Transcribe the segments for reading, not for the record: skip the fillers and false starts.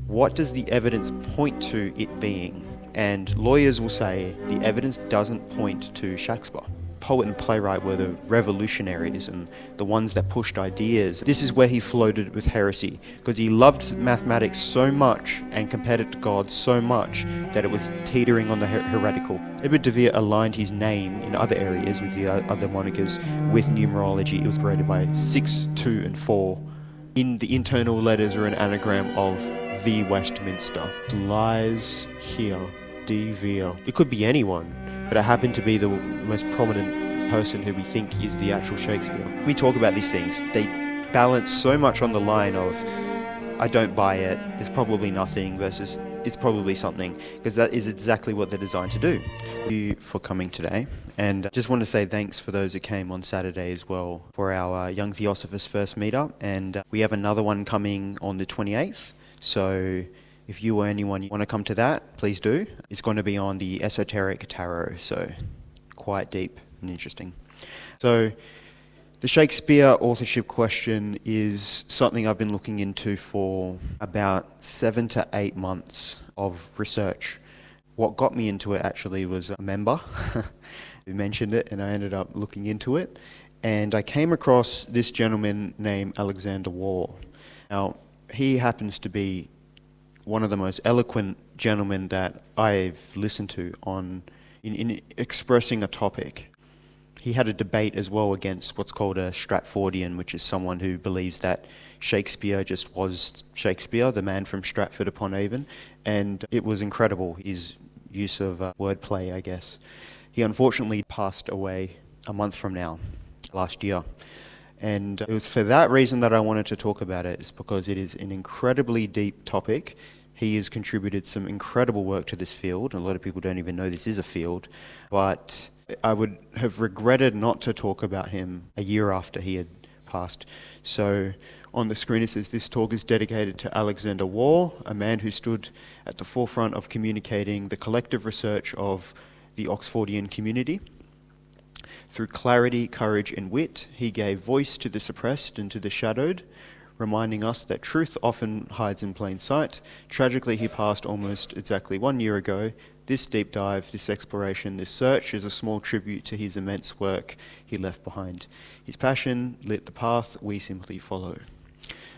what does the evidence point to it being? And lawyers will say the evidence doesn't point to Shaksper. Poet and playwright were the revolutionaries and the ones that pushed ideas. This is where he floated with heresy, because he loved mathematics so much and compared it to God so much that it was teetering on the heretical. Edward de Vere aligned his name in other areas with the other monikers with numerology. It was created by 6, 2 and 4. In the internal letters are an anagram of the Westminster. Lies here, de Vere. It could be anyone, but it happened to be the most prominent person who we think is the actual Shakespeare. We talk about these things, they balance so much on the line of I don't buy it, it's probably nothing, versus it's probably something, because that is exactly what they're designed to do. Thank you for coming today, and just want to say thanks for those who came on Saturday as well for our Young Theosophers first meetup, and we have another one coming on the 28th, so if you or anyone want to come to that, please do. It's going to be on the esoteric tarot, so quite deep and interesting. So the Shakespeare authorship question is something I've been looking into for about 7 to 8 months of research. What got me into it actually was a member who mentioned it, and I ended up looking into it. And I came across this gentleman named Alexander Waugh. Now, he happens to be one of the most eloquent gentlemen that I've listened to in expressing a topic. He had a debate as well against what's called a Stratfordian, which is someone who believes that Shakespeare just was Shakespeare, the man from Stratford upon Avon, and it was incredible, his use of wordplay, I guess. He unfortunately passed away a month from now, last year. And it was for that reason that I wanted to talk about it, is because it is an incredibly deep topic. He has contributed some incredible work to this field. A lot of people don't even know this is a field, but I would have regretted not to talk about him a year after he had passed. So on the screen it says, this talk is dedicated to Alexander Waugh, a man who stood at the forefront of communicating the collective research of the Oxfordian community. Through clarity, courage and wit, he gave voice to the suppressed and to the shadowed, reminding us that truth often hides in plain sight. Tragically, he passed almost exactly 1 year ago. This deep dive, this exploration, this search is a small tribute to his immense work he left behind. His passion lit the path we simply follow.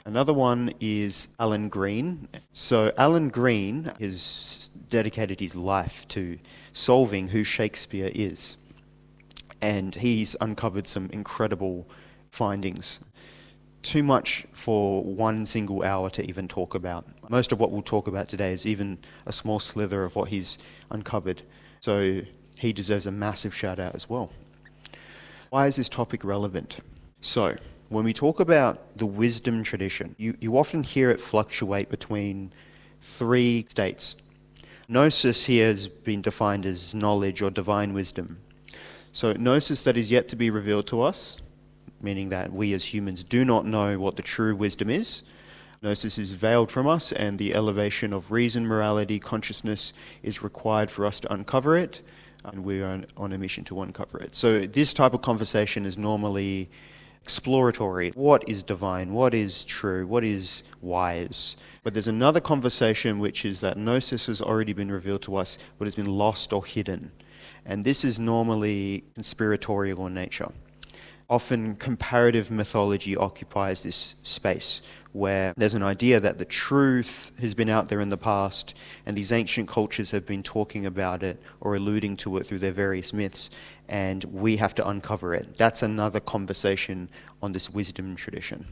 Another one is Alan Green. So Alan Green has dedicated his life to solving who Shakespeare is. And he's uncovered some incredible findings. Too much for one single hour to even talk about. Most of what we'll talk about today is even a small slither of what he's uncovered. So he deserves a massive shout out as well. Why is this topic relevant? So when we talk about the wisdom tradition, you often hear it fluctuate between 3 states. Gnosis here has been defined as knowledge or divine wisdom. So gnosis that is yet to be revealed to us, meaning that we as humans do not know what the true wisdom is. Gnosis is veiled from us, and the elevation of reason, morality, consciousness is required for us to uncover it, and we are on a mission to uncover it. So this type of conversation is normally exploratory. What is divine? What is true? What is wise? But there's another conversation, which is that gnosis has already been revealed to us, but has been lost or hidden. And this is normally conspiratorial in nature. Often comparative mythology occupies this space where there's an idea that the truth has been out there in the past and these ancient cultures have been talking about it or alluding to it through their various myths, and we have to uncover it. That's another conversation on this wisdom tradition.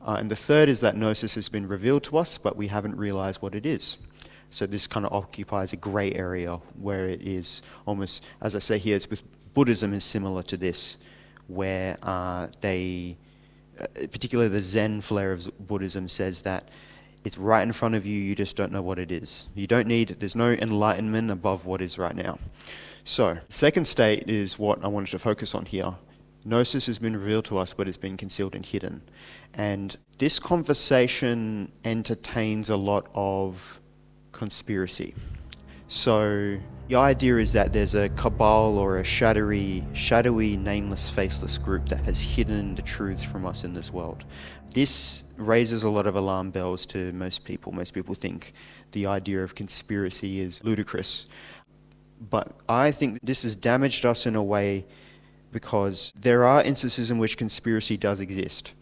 And the third is that gnosis has been revealed to us, but we haven't realized what it is. So this kind of occupies a grey area where it is almost, as I say here, it's with Buddhism is similar to this, where particularly the Zen flair of Buddhism says that it's right in front of you, you just don't know what it is. There's no enlightenment above what is right now. So, the second state is what I wanted to focus on here. Gnosis has been revealed to us, but it's been concealed and hidden. And this conversation entertains a lot of conspiracy. So The idea is that there's a cabal or a shadowy, nameless, faceless group that has hidden the truth from us in this world. This raises a lot of alarm bells to most people. Most people think the idea of conspiracy is ludicrous. But I think this has damaged us in a way because there are instances in which conspiracy does exist.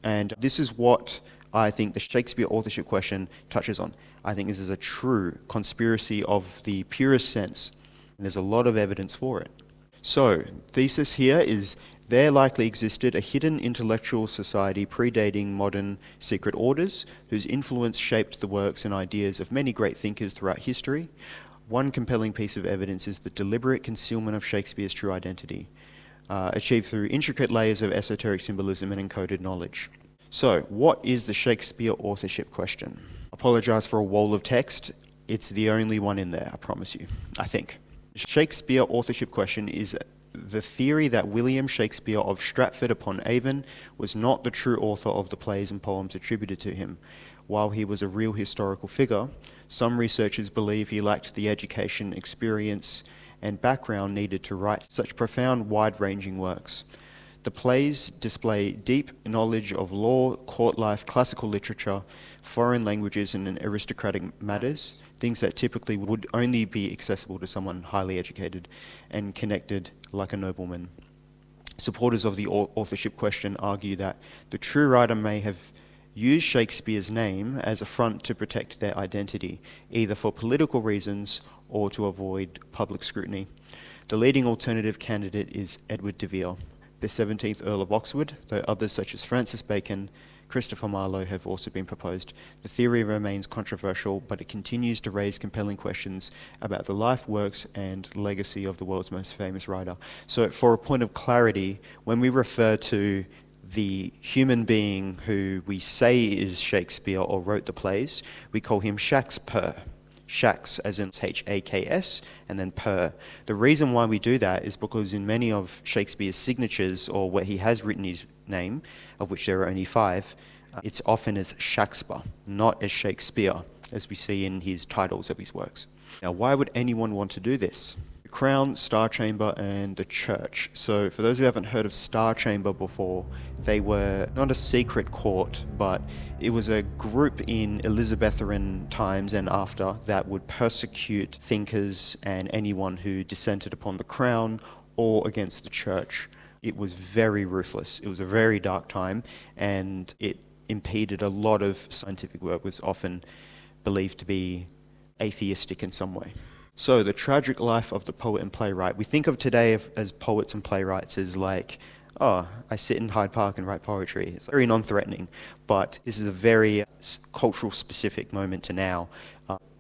And this is what I think the Shakespeare authorship question touches on. I think this is a true conspiracy of the purest sense, and there's a lot of evidence for it. So, thesis here is there likely existed a hidden intellectual society predating modern secret orders, whose influence shaped the works and ideas of many great thinkers throughout history. One compelling piece of evidence is the deliberate concealment of Shakespeare's true identity, achieved through intricate layers of esoteric symbolism and encoded knowledge. So, what is the Shakespeare authorship question? Apologise for a wall of text. It's the only one in there, I promise you, I think. The Shakespeare authorship question is the theory that William Shakespeare of Stratford upon Avon was not the true author of the plays and poems attributed to him. While he was a real historical figure, some researchers believe he lacked the education, experience, and background needed to write such profound, wide-ranging works. The plays display deep knowledge of law, court life, classical literature, foreign languages, and aristocratic matters, things that typically would only be accessible to someone highly educated and connected like a nobleman. Supporters of the authorship question argue that the true writer may have used Shakespeare's name as a front to protect their identity, either for political reasons or to avoid public scrutiny. The leading alternative candidate is Edward de Vere, the 17th Earl of Oxford, though others such as Francis Bacon, Christopher Marlowe have also been proposed. The theory remains controversial, but it continues to raise compelling questions about the life, works, and legacy of the world's most famous writer. So for a point of clarity, when we refer to the human being who we say is Shakespeare or wrote the plays, we call him Shaksper. Shaks, as in H-A-K-S, and then per. The reason why we do that is because in many of Shakespeare's signatures, or where he has written his name, of which there are only 5, it's often as Shaksper, not as Shakespeare, as we see in his titles of his works. Now, why would anyone want to do this? The Crown, Star Chamber, and the Church. So for those who haven't heard of Star Chamber before, they were not a secret court, but it was a group in Elizabethan times and after that would persecute thinkers and anyone who dissented upon the Crown or against the Church. It was very ruthless. It was a very dark time, and it impeded a lot of scientific work. Was often believed to be atheistic in some way. So the tragic life of the poet and playwright. We think of today as poets and playwrights as like, oh, I sit in Hyde Park and write poetry. It's very non-threatening, but this is a very cultural specific moment to now.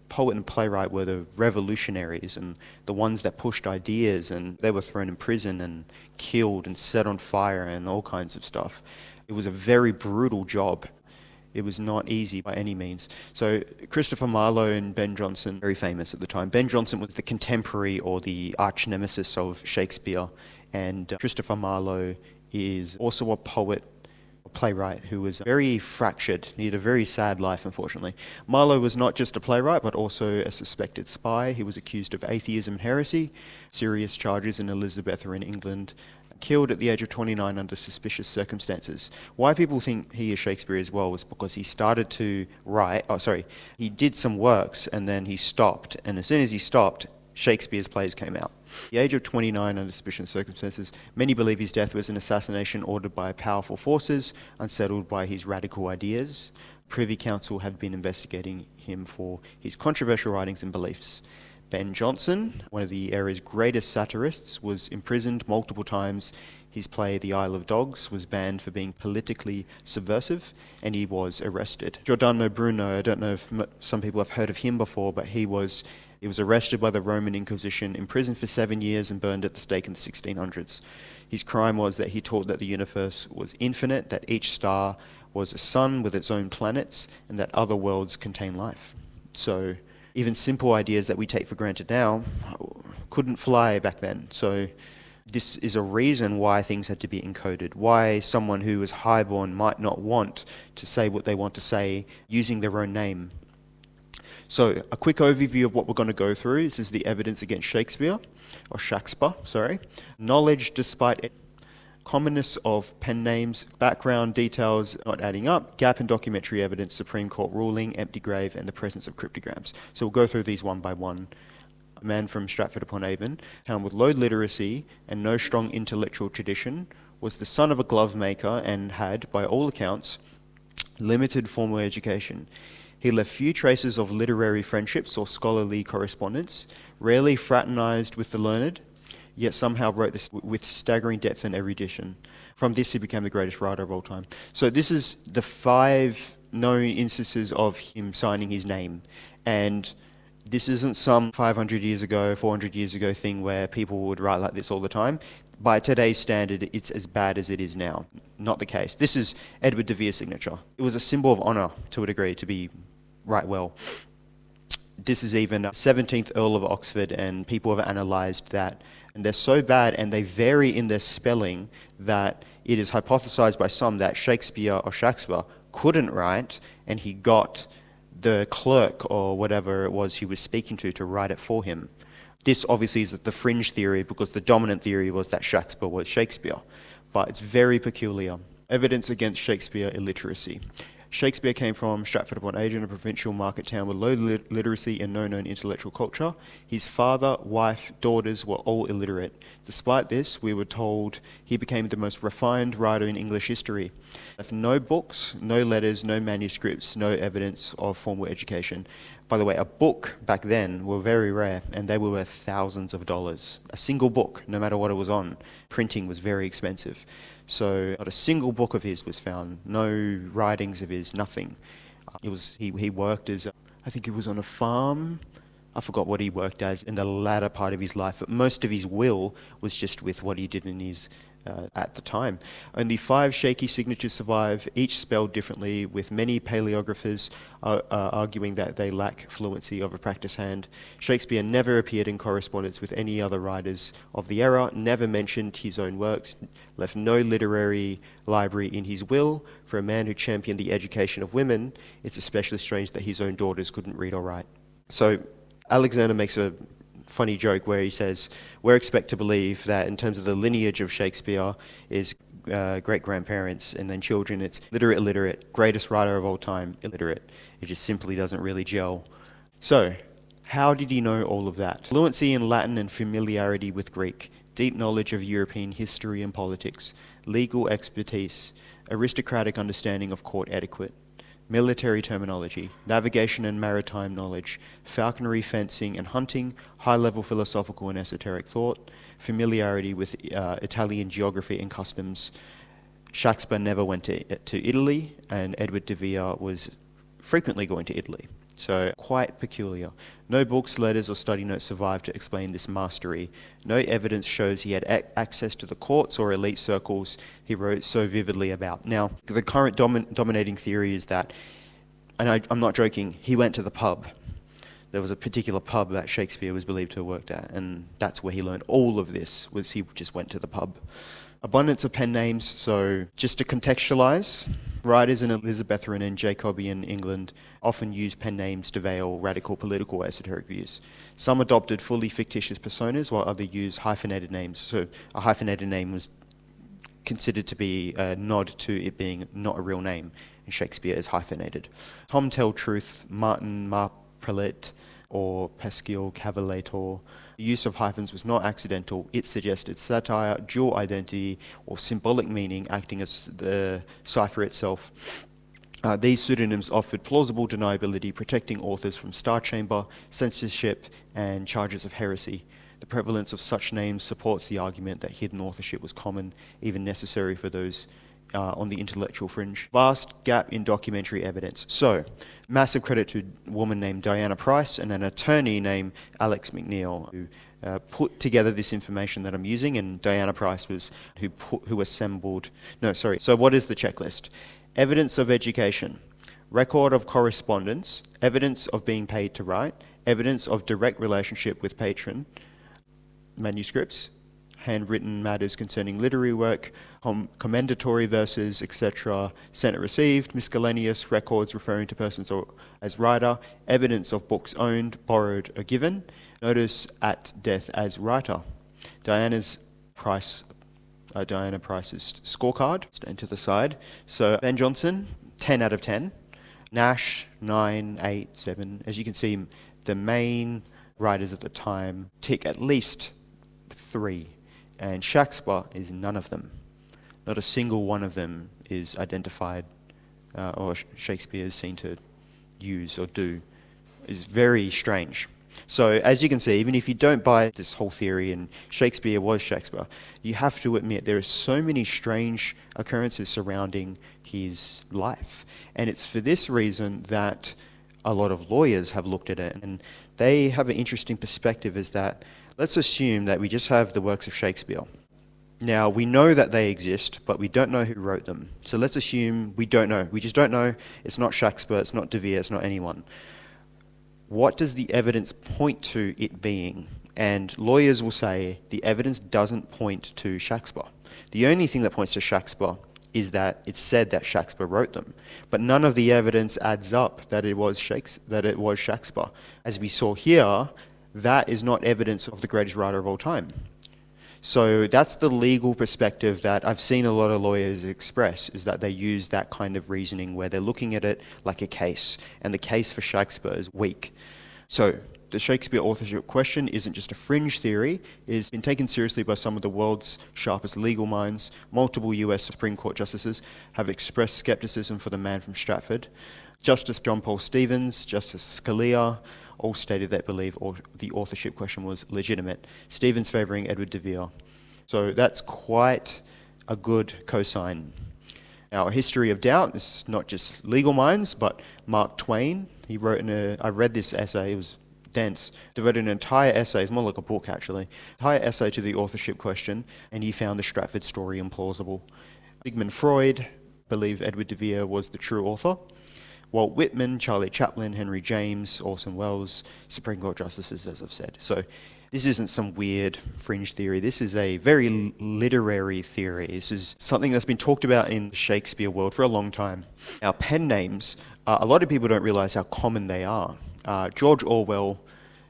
Poet and playwright were the revolutionaries and the ones that pushed ideas, and they were thrown in prison and killed and set on fire and all kinds of stuff. It was a very brutal job. It was not easy by any means. So Christopher Marlowe and Ben Jonson, very famous at the time. Ben Jonson was the contemporary or the arch nemesis of Shakespeare, and Christopher Marlowe is also a poet, a playwright who was very fractured. He had a very sad life, unfortunately. Marlowe was not just a playwright, but also a suspected spy. He was accused of atheism and heresy, serious charges in Elizabethan England, killed at the age of 29 under suspicious circumstances. Why people think he is Shakespeare as well was because he started to write, he did some works and then he stopped, and as soon as he stopped, Shakespeare's plays came out. At the age of 29 under suspicious circumstances, many believe his death was an assassination ordered by powerful forces, unsettled by his radical ideas. Privy Council had been investigating him for his controversial writings and beliefs. Ben Jonson, one of the era's greatest satirists, was imprisoned multiple times. His play The Isle of Dogs was banned for being politically subversive, and he was arrested. Giordano Bruno, I don't know if some people have heard of him before, but he was arrested by the Roman Inquisition, imprisoned for 7 years, and burned at the stake in the 1600s. His crime was that he taught that the universe was infinite, that each star was a sun with its own planets, and that other worlds contain life. So even simple ideas that we take for granted now couldn't fly back then. So this is a reason why things had to be encoded, why someone who is highborn might not want to say what they want to say using their own name. So a quick overview of what we're going to go through. This is the evidence against Shakespeare, or Shaksper, sorry. Knowledge despite commonness of pen names, background details not adding up, gap in documentary evidence, Supreme Court ruling, empty grave, and the presence of cryptograms. So we'll go through these one by one. A man from Stratford upon Avon, town with low literacy and no strong intellectual tradition, was the son of a glove maker and had, by all accounts, limited formal education. He left few traces of literary friendships or scholarly correspondence, rarely fraternized with the learned, yet somehow wrote this with staggering depth and erudition. From this, he became the greatest writer of all time. So this is the 5 known instances of him signing his name. And this isn't some 500 years ago, 400 years ago thing where people would write like this all the time. By today's standard, it's as bad as it is now. Not the case. This is Edward de Vere's signature. It was a symbol of honour, to a degree, to be right well. This is even 17th Earl of Oxford, and people have analysed that. And they're so bad, and they vary in their spelling, that it is hypothesised by some that Shakespeare or Shaksper couldn't write, and he got the clerk or whatever it was he was speaking to write it for him. This obviously is the fringe theory, because the dominant theory was that Shaksper was Shakespeare. But it's very peculiar. Evidence against Shakespeare illiteracy. Shakespeare came from Stratford upon Avon, a provincial market town with low literacy and no known intellectual culture. His father, wife, daughters were all illiterate. Despite this, we were told he became the most refined writer in English history. Left no books, no letters, no manuscripts, no evidence of formal education. By the way, a book back then were very rare, and they were worth thousands of dollars. A single book, no matter what it was on. Printing was very expensive. So not a single book of his was found, no writings of his, nothing. He worked as, I think he was on a farm. I forgot what he worked as in the latter part of his life, but most of his will was just with what he did in his at the time. Only 5 shaky signatures survive, each spelled differently, with many paleographers arguing that they lack fluency of a practiced hand. Shakespeare never appeared in correspondence with any other writers of the era, never mentioned his own works, left no literary library in his will. For a man who championed the education of women, it's especially strange that his own daughters couldn't read or write. So Alexander makes a funny joke where he says, we're expect to believe that in terms of the lineage of Shakespeare is great-grandparents, and then children, it's literate, illiterate, greatest writer of all time, illiterate. It just simply doesn't really gel. So, how did he know all of that? Fluency in Latin and familiarity with Greek, deep knowledge of European history and politics, legal expertise, aristocratic understanding of court etiquette, military terminology, navigation and maritime knowledge, falconry, fencing and hunting, high-level philosophical and esoteric thought, familiarity with Italian geography and customs. Shaksper never went to Italy, and Edward de Vere was frequently going to Italy. So quite peculiar. No books, letters or study notes survive to explain this mastery. No evidence shows he had access to the courts or elite circles he wrote so vividly about. Now, the current dominating theory is that, and I'm not joking, he went to the pub. There was a particular pub that Shakespeare was believed to have worked at, and that's where he learned all of this, was he just went to the pub. Abundance of pen names, so just to contextualize, writers in Elizabethan and Jacobean England often used pen names to veil radical political or esoteric views. Some adopted fully fictitious personas, while others used hyphenated names. So a hyphenated name was considered to be a nod to it being not a real name, and Shakespeare is hyphenated. Tom Tell Truth, Martin Marprelate, or Pascal Cavalator. The use of hyphens was not accidental. It suggested satire, dual identity, or symbolic meaning acting as the cipher itself. These pseudonyms offered plausible deniability, protecting authors from star chamber, censorship, and charges of heresy. The prevalence of such names supports the argument that hidden authorship was common, even necessary for those on the intellectual fringe. Vast gap in documentary evidence. So, massive credit to a woman named Diana Price and an attorney named Alex McNeil, who put together this information that I'm using, and Diana Price was who assembled... So what is the checklist? Evidence of education, record of correspondence, evidence of being paid to write, evidence of direct relationship with patron, manuscripts, handwritten matters concerning literary work, commendatory verses, etc., sent or received, miscellaneous records referring to persons or as writer, evidence of books owned, borrowed, or given, notice at death as writer. Diana Price's scorecard, stand to the side. So Ben Jonson, 10 out of 10. Nash, 9, 8, 7. As you can see, the main writers at the time tick at least 3. And Shaksper is none of them. Not a single one of them is identified or Shakespeare is seen to use or do. It's very strange. So as you can see, even if you don't buy this whole theory and Shakespeare was Shaksper, you have to admit there are so many strange occurrences surrounding his life. And it's for this reason that a lot of lawyers have looked at it. And they have an interesting perspective, is that let's assume that we just have the works of Shakespeare. Now, we know that they exist, but we don't know who wrote them. So let's assume we don't know. We just don't know. It's not Shaksper, it's not de Vere, it's not anyone. What does the evidence point to it being? And lawyers will say the evidence doesn't point to Shaksper. The only thing that points to Shaksper is that it's said that Shaksper wrote them. But none of the evidence adds up that it was Shaksper. As we saw here, that is not evidence of the greatest writer of all time. So that's the legal perspective that I've seen a lot of lawyers express, is that they use that kind of reasoning where they're looking at it like a case, and the case for Shaksper is weak. So the Shakespeare authorship question isn't just a fringe theory, it's been taken seriously by some of the world's sharpest legal minds. Multiple US Supreme Court justices have expressed skepticism for the man from Stratford. Justice John Paul Stevens, Justice Scalia, all stated they believe the authorship question was legitimate. Stevens favouring Edward de Vere. So that's quite a good cosign. Now, a history of doubt is not just legal minds, but Mark Twain. He wrote I read this essay, it was dense, devoted an entire essay, it's more like a book actually, entire essay to the authorship question, and he found the Stratford story implausible. Sigmund Freud believed Edward de Vere was the true author. Walt Whitman, Charlie Chaplin, Henry James, Orson Welles, Supreme Court justices, as I've said. So this isn't some weird fringe theory. This is a very literary theory. This is something that's been talked about in the Shakespeare world for a long time. Our pen names, a lot of people don't realise how common they are. George Orwell,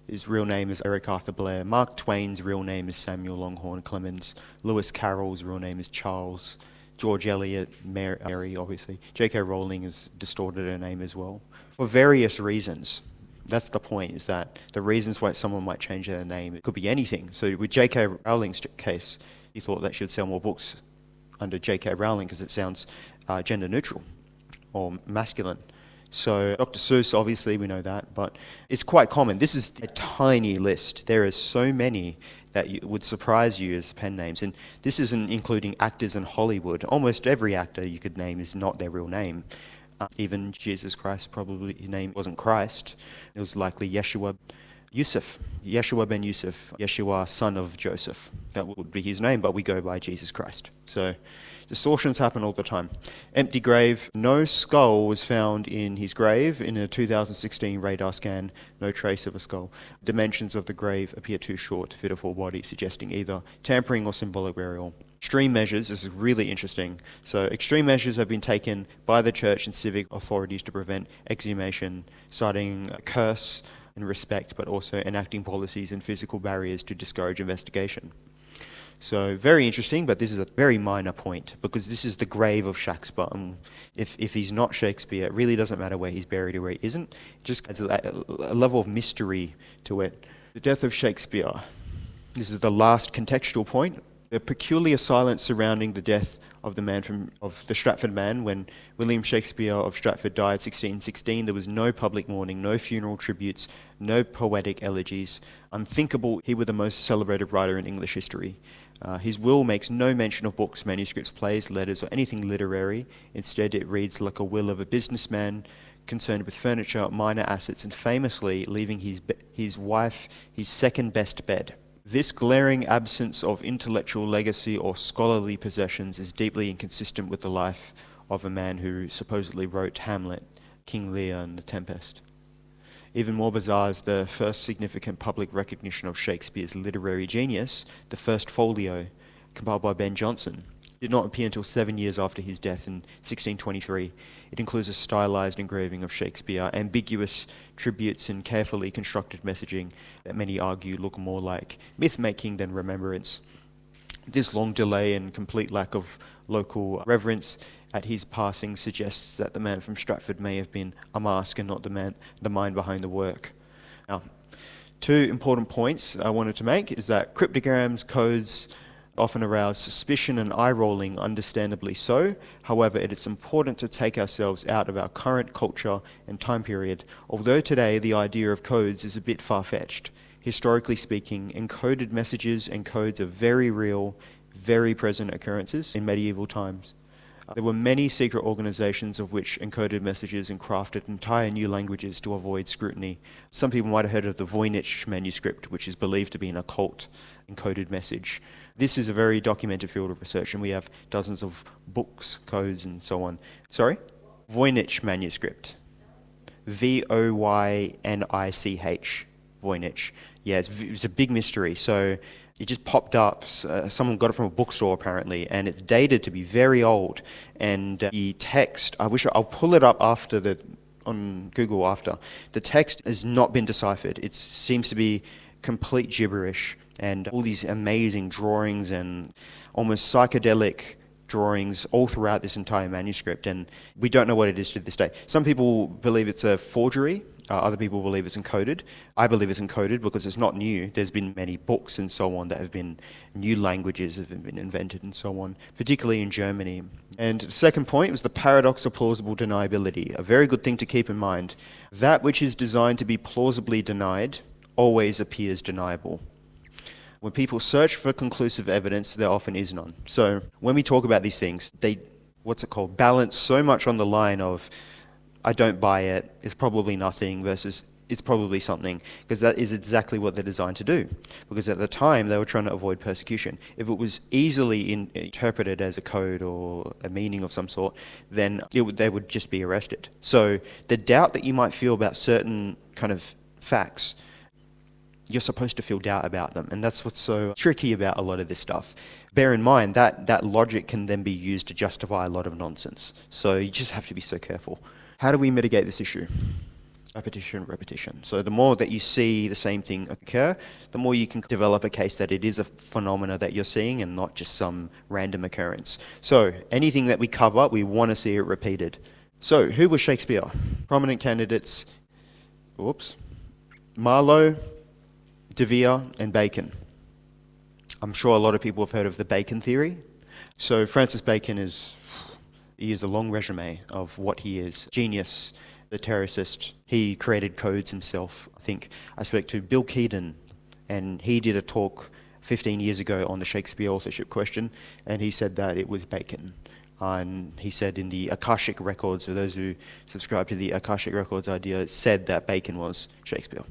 his real name is Eric Arthur Blair. Mark Twain's real name is Samuel Longhorn Clemens. Lewis Carroll's real name is Charles. George Eliot, Mary, obviously. J.K. Rowling has distorted her name as well, for various reasons. That's the point, is that the reasons why someone might change their name, it could be anything. So with J.K. Rowling's case, he thought that she would sell more books under J.K. Rowling because it sounds gender neutral or masculine. So Dr. Seuss, obviously, we know that, but it's quite common. This is a tiny list. There are so many that would surprise you as pen names. And this isn't including actors in Hollywood. Almost every actor you could name is not their real name. Even Jesus Christ, probably his name wasn't Christ. It was likely Yeshua ben Yusuf, Yeshua, son of Joseph. That would be his name, but we go by Jesus Christ. So distortions happen all the time. Empty grave. No skull was found in his grave in a 2016 radar scan. No trace of a skull. Dimensions of the grave appear too short to fit a full body, suggesting either tampering or symbolic burial. Extreme measures. This is really interesting. So extreme measures have been taken by the church and civic authorities to prevent exhumation, citing a curse and respect, but also enacting policies and physical barriers to discourage investigation. So very interesting, but this is a very minor point, because this is the grave of Shaksper. If he's not Shakespeare, it really doesn't matter where he's buried or where he isn't. It just adds a level of mystery to it. The death of Shakespeare. This is the last contextual point. The peculiar silence surrounding the death of the Stratford man. When William Shakespeare of Stratford died 1616, there was no public mourning, no funeral tributes, no poetic elegies. Unthinkable, he was the most celebrated writer in English history. His will makes no mention of books, manuscripts, plays, letters, or anything literary. Instead, it reads like a will of a businessman concerned with furniture, minor assets, and famously leaving his wife his second best bed. This glaring absence of intellectual legacy or scholarly possessions is deeply inconsistent with the life of a man who supposedly wrote Hamlet, King Lear, and The Tempest. Even more bizarre is the first significant public recognition of Shakespeare's literary genius, the first folio, compiled by Ben Jonson, did not appear until 7 years after his death in 1623. It includes a stylized engraving of Shakespeare, ambiguous tributes and carefully constructed messaging that many argue look more like myth-making than remembrance. This long delay and complete lack of local reverence at his passing suggests that the man from Stratford may have been a mask and not the mind behind the work. Now, two important points I wanted to make is that cryptograms, codes, often arouse suspicion and eye-rolling, understandably so. However, it is important to take ourselves out of our current culture and time period. Although today the idea of codes is a bit far-fetched, historically speaking, encoded messages and codes are very real, very present occurrences in medieval times. There were many secret organizations of which encoded messages and crafted entire new languages to avoid scrutiny. Some people might have heard of the Voynich manuscript, which is believed to be an occult encoded message. This is a very documented field of research, and we have dozens of books, codes, and so on. Sorry? Voynich manuscript. Voynich. Voynich. Yeah, it's a big mystery. So it just popped up. Someone got it from a bookstore apparently, and it's dated to be very old. And the text, I'll pull it up on Google after. The text has not been deciphered. It seems to be complete gibberish, and all these amazing drawings and almost psychedelic drawings all throughout this entire manuscript, and we don't know what it is to this day. Some people believe it's a forgery. Other people believe it's encoded. I believe it's encoded because it's not new. There's been many books and so on that have been new languages have been invented and so on, particularly in Germany. And the second point was the paradox of plausible deniability. A very good thing to keep in mind. That which is designed to be plausibly denied always appears deniable. When people search for conclusive evidence, there often is none. So when we talk about these things, they, balance so much on the line of, I don't buy it, it's probably nothing, versus it's probably something, because that is exactly what they're designed to do. Because at the time, they were trying to avoid persecution. If it was easily interpreted as a code or a meaning of some sort, then they would just be arrested. So the doubt that you might feel about certain kind of facts, you're supposed to feel doubt about them, and that's what's so tricky about a lot of this stuff. Bear in mind that logic can then be used to justify a lot of nonsense. So you just have to be so careful. How do we mitigate this issue? Repetition. So the more that you see the same thing occur, the more you can develop a case that it is a phenomena that you're seeing and not just some random occurrence. So anything that we cover, we want to see it repeated. So who was Shakespeare? Prominent candidates, Marlowe, de Vere, and Bacon. I'm sure a lot of people have heard of the Bacon theory. So Francis Bacon he is a long resume of what he is. Genius, a lyricist. He created codes himself. I think I spoke to Bill Keaton, and he did a talk 15 years ago on the Shakespeare authorship question, and he said that it was Bacon. And he said in the Akashic records, for those who subscribe to the Akashic records idea, it said that Bacon was Shakespeare.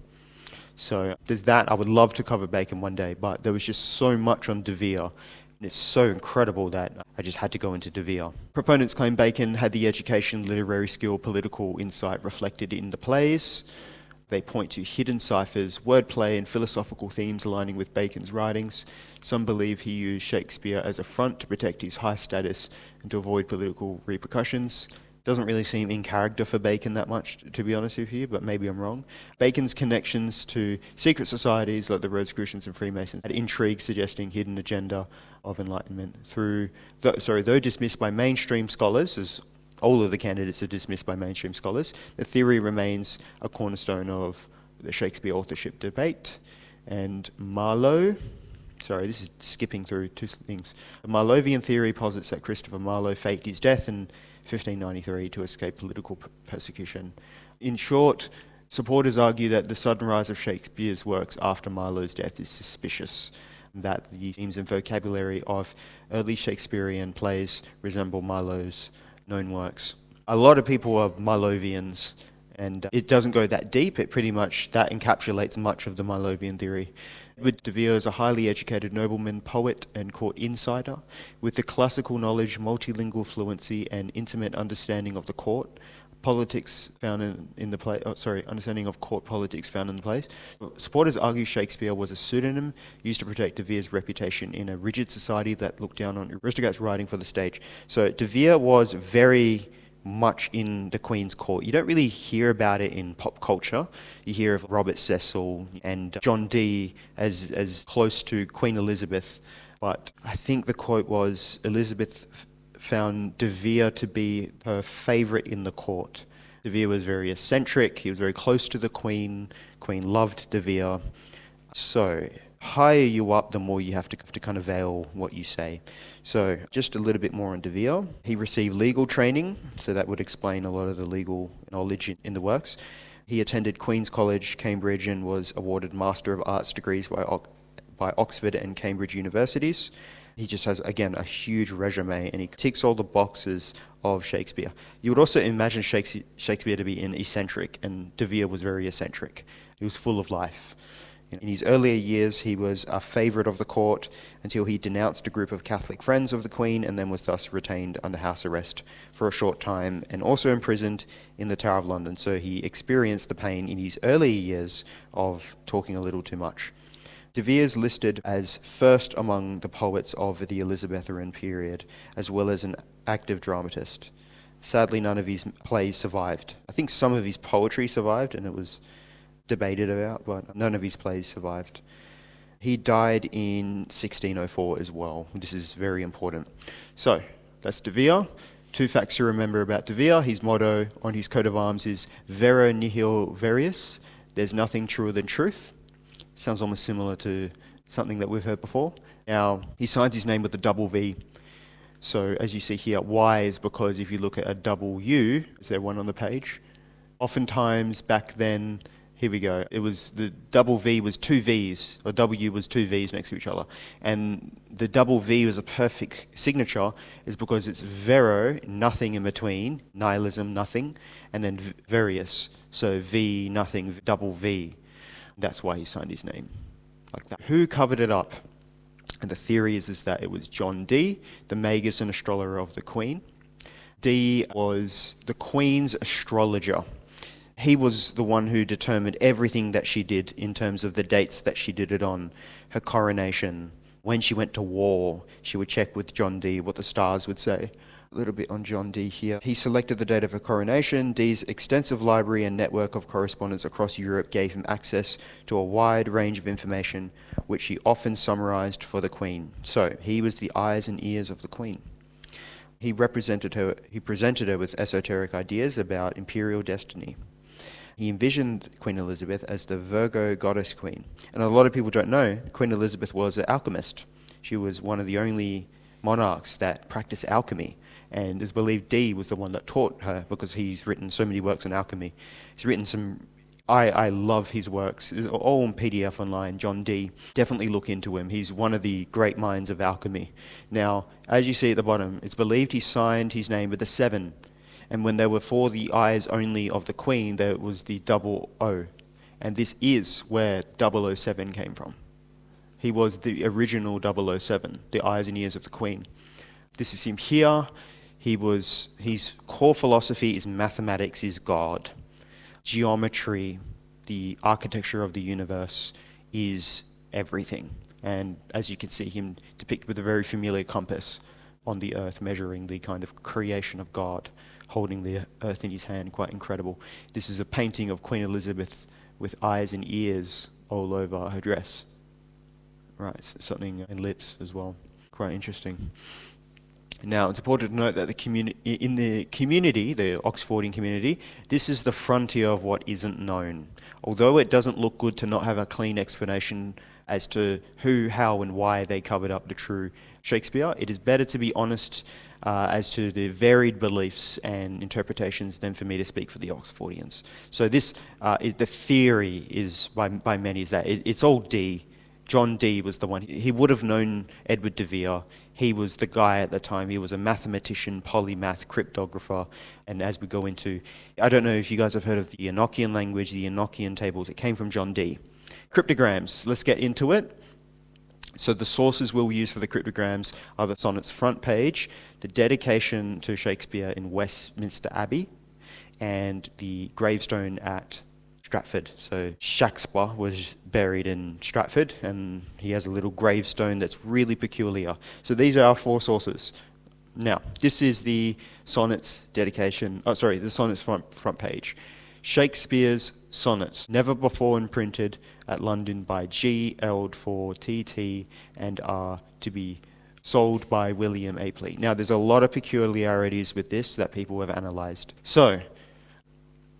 So there's that. I would love to cover Bacon one day, but there was just so much on de Vere. And it's so incredible that I just had to go into de Vere. Proponents claim Bacon had the education, literary skill, political insight reflected in the plays. They point to hidden ciphers, wordplay, and philosophical themes aligning with Bacon's writings. Some believe he used Shakespeare as a front to protect his high status and to avoid political repercussions. Doesn't really seem in character for Bacon that much, to be honest with you, but maybe I'm wrong. Bacon's connections to secret societies like the Rosicrucians and Freemasons had intrigue suggesting hidden agenda of enlightenment. Though dismissed by mainstream scholars, as all of the candidates are dismissed by mainstream scholars, the theory remains a cornerstone of the Shakespeare authorship debate. And Marlowe, this is skipping through two things. The Marlovian theory posits that Christopher Marlowe faked his death in 1593 to escape political persecution. In short, supporters argue that the sudden rise of Shakespeare's works after Marlowe's death is suspicious, that the themes and vocabulary of early Shakespearean plays resemble Marlowe's known works. A lot of people are Marlovians, and it doesn't go that deep. It pretty much, that encapsulates much of the Marlovian theory. Edward de Vere is a highly educated nobleman, poet, and court insider, with the classical knowledge, multilingual fluency, and intimate understanding of the court. politics found in the play. Understanding of court politics found in the plays. Supporters argue Shakespeare was a pseudonym used to protect de Vere's reputation in a rigid society that looked down on aristocrats writing for the stage. So de Vere was very much in the Queen's court. You don't really hear about it in pop culture. You hear of Robert Cecil and John Dee as close to Queen Elizabeth, but I think the quote was Elizabeth found de Vere to be her favourite in the court. De Vere was very eccentric, he was very close to the Queen. Queen loved de Vere. So higher you up, the more you have to kind of veil what you say. So just a little bit more on de Vere. He received legal training, so that would explain a lot of the legal knowledge in the works. He attended Queen's College, Cambridge, and was awarded Master of Arts degrees by Oxford and Cambridge universities. He just has, again, a huge resume, and he ticks all the boxes of Shakespeare. You would also imagine Shakespeare to be an eccentric, and de Vere was very eccentric. He was full of life. In his earlier years, he was a favourite of the court until he denounced a group of Catholic friends of the Queen and then was thus retained under house arrest for a short time and also imprisoned in the Tower of London. So he experienced the pain in his earlier years of talking a little too much. De Vere is listed as first among the poets of the Elizabethan period, as well as an active dramatist. Sadly, none of his plays survived. I think some of his poetry survived, and it was debated about, but none of his plays survived. He died in 1604 as well. This is very important. So, that's de Vere. 2 facts to remember about de Vere. His motto on his coat of arms is Vero nihil verius. There's nothing truer than truth. Sounds almost similar to something that we've heard before. Now, he signs his name with a double V. So, as you see here, Y is because if you look at a double U, is there one on the page? Oftentimes back then, here we go. It was the double V was 2 V's, or W was 2 V's next to each other. And the double V was a perfect signature is because it's vero, nothing in between, nihilism, nothing, and then verius, so V, nothing, double V. That's why he signed his name like that. Who covered it up? And the theory is that it was John Dee, the magus and astrologer of the Queen. Dee was the Queen's astrologer. He was the one who determined everything that she did in terms of the dates that she did it on, her coronation. When she went to war, she would check with John Dee what the stars would say. A little bit on John Dee here. He selected the date of her coronation. Dee's extensive library and network of correspondence across Europe gave him access to a wide range of information, which he often summarised for the Queen. So, he was the eyes and ears of the Queen. He presented her with esoteric ideas about imperial destiny. He envisioned Queen Elizabeth as the Virgo goddess queen. And a lot of people don't know, Queen Elizabeth was an alchemist. She was one of the only monarchs that practiced alchemy. And it's believed Dee was the one that taught her because he's written so many works on alchemy. He's written some, I love his works. It's all in PDF online, John Dee. Definitely look into him. He's one of the great minds of alchemy. Now, as you see at the bottom, it's believed he signed his name with a 7. And when they were for the eyes only of the Queen, there was the double O. And this is where 007 came from. He was the original 007, the eyes and ears of the Queen. This is him here. His core philosophy is mathematics is God. Geometry, the architecture of the universe, is everything. And as you can see him depicted with a very familiar compass on the earth, measuring the kind of creation of God, holding the earth in his hand, quite incredible. This is a painting of Queen Elizabeth with eyes and ears all over her dress. Right, something in lips as well. Quite interesting. Now, it's important to note that in the community, the Oxfordian community, this is the frontier of what isn't known. Although it doesn't look good to not have a clean explanation as to who, how, and why they covered up the true Shakespeare, it is better to be honest as to the varied beliefs and interpretations than for me to speak for the Oxfordians. So this, the theory is by many is that it's all Dee. John Dee was the one. He would have known Edward de Vere. He was the guy at the time. He was a mathematician, polymath, cryptographer. And as we go into, I don't know if you guys have heard of the Enochian language, the Enochian tables. It came from John Dee. Cryptograms, let's get into it. So the sources we'll use for the cryptograms are that's on its front page, the dedication to Shakespeare in Westminster Abbey. and the gravestone at Stratford. So Shaksper was buried in Stratford, and he has a little gravestone that's really peculiar. So these are our 4 sources. Now, this is the sonnets dedication, the sonnets front page. Shakespeare's Sonnets, never before imprinted at London by G. Eld for T.T. and R. to be sold by William Apley. Now, there's a lot of peculiarities with this that people have analysed. So,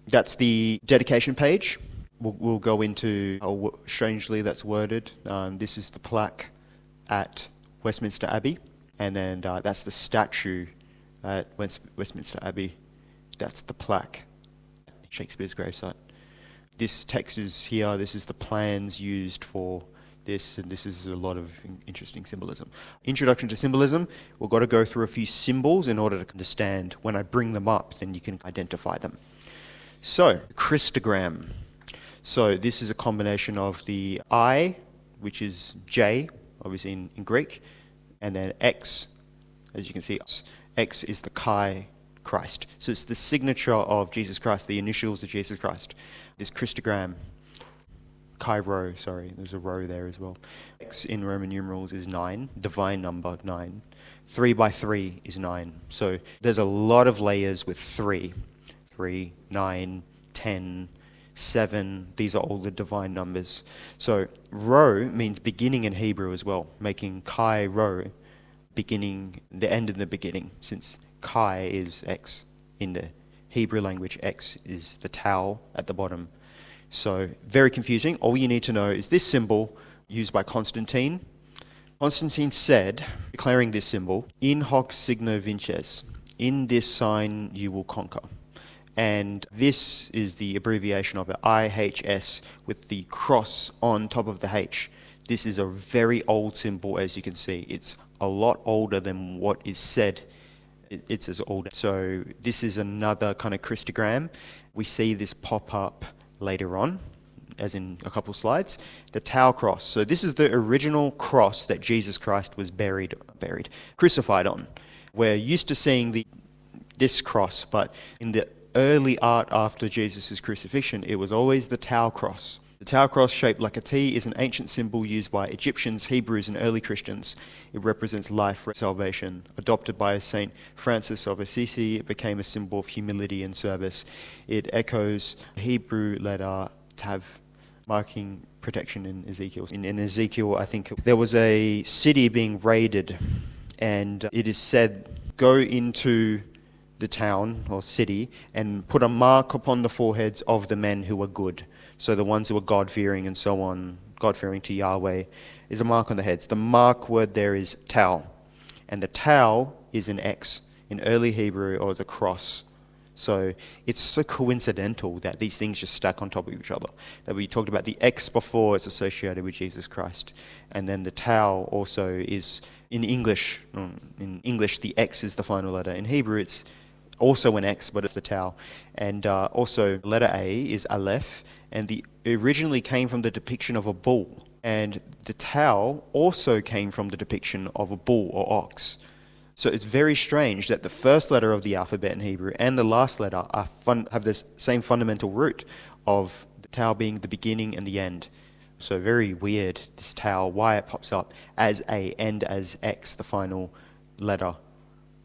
that's the dedication page. We'll go into how strangely that's worded. This is the plaque at Westminster Abbey, and then that's the statue at Westminster Abbey. That's the plaque at Shakespeare's gravesite. This text is here. This is the plans used for this, and this is a lot of interesting symbolism. Introduction to symbolism. We've got to go through a few symbols in order to understand. When I bring them up, then you can identify them. So, Cryptogram. So this is a combination of the I, which is J, obviously in Greek, and then X, as you can see, X is the Chi, Christ. So it's the signature of Jesus Christ, the initials of Jesus Christ. This Cryptogram, Chi Rho, there's a rho there as well. X in Roman numerals is 9, divine number 9. 3 by 3 is 9. So there's a lot of layers with 3. 3, 9, 10, 7, these are all the divine numbers. So Rho means beginning in Hebrew as well, making Chi Rho, beginning, the end in the beginning, since Chi is X in the Hebrew language, X is the tau at the bottom. So very confusing. All you need to know is this symbol used by Constantine. Constantine said, declaring this symbol, in hoc signo vinces, in this sign you will conquer. And this is the abbreviation of it, IHS, with the cross on top of the H. This is a very old symbol, as you can see. It's a lot older than what is said. It's as old. So this is another kind of Cryptogram. We see this pop up later on, as in a couple slides. The Tau cross. So this is the original cross that Jesus Christ was crucified on. We're used to seeing this cross, but in the early art after Jesus' crucifixion, it was always the Tau cross. The Tau cross, shaped like a T, is an ancient symbol used by Egyptians, Hebrews, and early Christians. It represents life, salvation. Adopted by Saint Francis of Assisi, it became a symbol of humility and service. It echoes the Hebrew letter Tav, marking protection in Ezekiel. In Ezekiel, I think there was a city being raided, and it is said, go into the town or city and put a mark upon the foreheads of the men who are good. So the ones who are God-fearing and so on, God-fearing to Yahweh, is a mark on the heads. The mark word there is tau. And the tau is an X in early Hebrew, or as a cross. So it's so coincidental that these things just stack on top of each other. That we talked about the X before, it's associated with Jesus Christ. And then the tau also is, in English, the X is the final letter. In Hebrew, it's also an X, but it's the tau. And also, letter A is Aleph, and it originally came from the depiction of a bull. And the tau also came from the depiction of a bull or ox. So it's very strange that the first letter of the alphabet in Hebrew and the last letter have this same fundamental root of the tau being the beginning and the end. So very weird, this tau, why it pops up as A and as X, the final letter.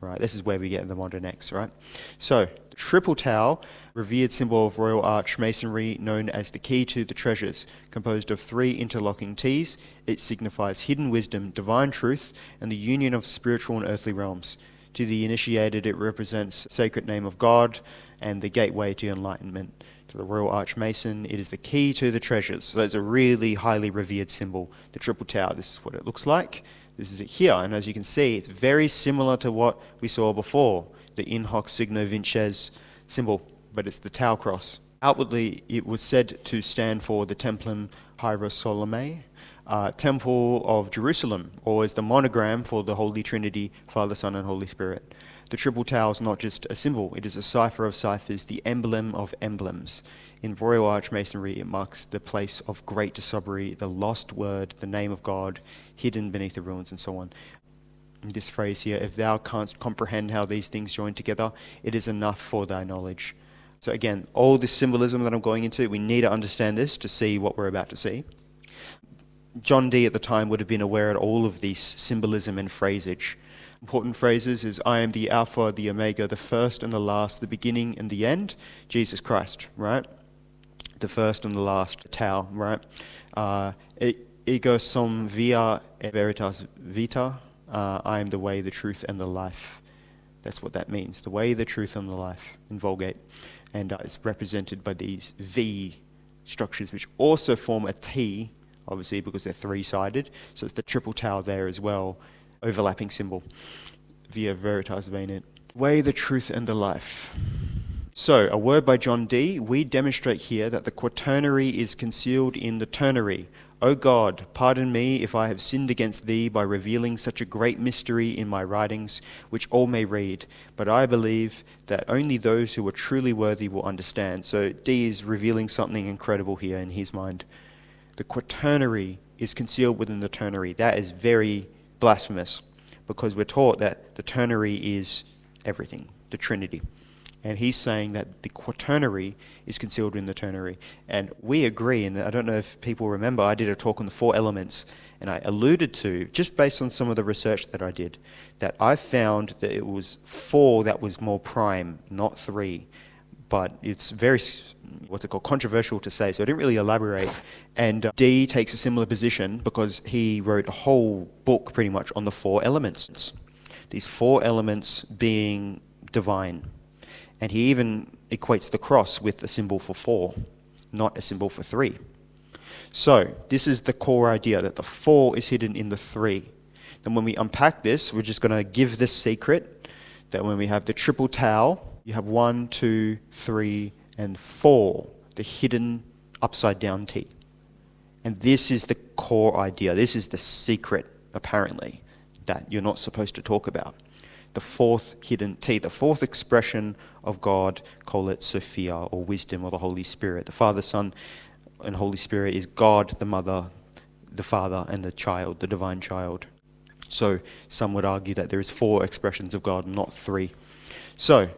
Right, this is where we get the modern X, right? So, the triple tau, revered symbol of royal arch masonry, known as the key to the treasures, composed of 3 interlocking T's. It signifies hidden wisdom, divine truth, and the union of spiritual and earthly realms. To the initiated, it represents the sacred name of God and the gateway to enlightenment. To the royal arch mason, it is the key to the treasures. So it's a really highly revered symbol. The triple tau, this is what it looks like. This is it here, and as you can see, it's very similar to what we saw before, the in hoc signo vinces symbol, but it's the tau cross. Outwardly, it was said to stand for the Templum Hierosolymae, Temple of Jerusalem, or as the monogram for the Holy Trinity, Father, Son, and Holy Spirit. The triple tau is not just a symbol, it is a cipher of ciphers, the emblem of emblems. In Royal Arch Masonry, it marks the place of great discovery, the lost word, the name of God, hidden beneath the ruins, and so on. This phrase here, if thou canst comprehend how these things join together, it is enough for thy knowledge. So again, all this symbolism that I'm going into, we need to understand this to see what we're about to see. John Dee at the time would have been aware of all of these symbolism and phrasage. Important phrases is, I am the Alpha, the Omega, the first and the last, the beginning and the end. Jesus Christ, right? The first and the last, Tau, right? Ego sum via veritas vita. I am the way, the truth, and the life. That's what that means. The way, the truth, and the life in Vulgate. And it's represented by these V structures, which also form a T, obviously, because they're three-sided. So it's the triple Tau there as well, overlapping symbol. Via veritas venit. Way, the truth, and the life. So, a word by John Dee. We demonstrate here that the quaternary is concealed in the ternary. O God, pardon me if I have sinned against thee by revealing such a great mystery in my writings, which all may read, but I believe that only those who are truly worthy will understand. So Dee is revealing something incredible here in his mind. The quaternary is concealed within the ternary. That is very blasphemous, because we're taught that the ternary is everything, the Trinity. And he's saying that the quaternary is concealed in the ternary. And we agree, and I don't know if people remember, I did a talk on the four elements, and I alluded to, just based on some of the research that I did, that I found that it was 4 that was more prime, not 3. But it's very, controversial to say, so I didn't really elaborate. And Dee takes a similar position because he wrote a whole book pretty much on the 4 elements. These 4 elements being divine. And he even equates the cross with a symbol for 4, not a symbol for 3. So this is the core idea, that the 4 is hidden in the 3. Then when we unpack this, we're just going to give this secret, that when we have the triple Tau, you have 1, 2, 3, and 4, the hidden upside down T. And this is the core idea. This is the secret, apparently, that you're not supposed to talk about. The 4th hidden T, the 4th expression of God, call it Sophia, or wisdom, or the Holy Spirit. The Father, Son, and Holy Spirit is God, the Mother, the Father, and the child, the divine child. So some would argue that there is 4 expressions of God, not 3. So,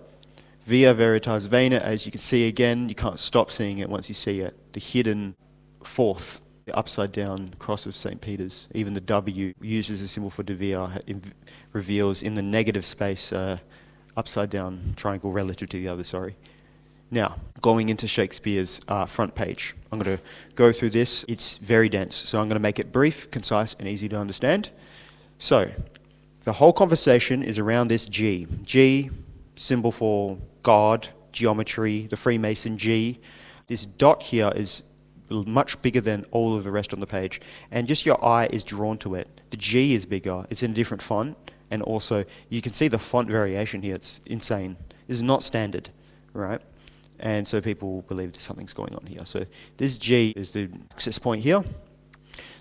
via veritas vena, as you can see again, you can't stop seeing it once you see it. The hidden 4th, the upside down cross of St. Peter's. Even the W used as a symbol for de Vere reveals in the negative space upside down triangle relative to the other, sorry. Now, going into Shakespeare's front page. I'm going to go through this. It's very dense, so I'm going to make it brief, concise, and easy to understand. So, the whole conversation is around this G. G, symbol for God, geometry, the Freemason G. This dot here is much bigger than all of the rest on the page, and just your eye is drawn to it. The G is bigger, it's in a different font, and also you can see the font variation here. It's insane. This is not standard, right? And so people believe that something's going on here. So this G is the access point here.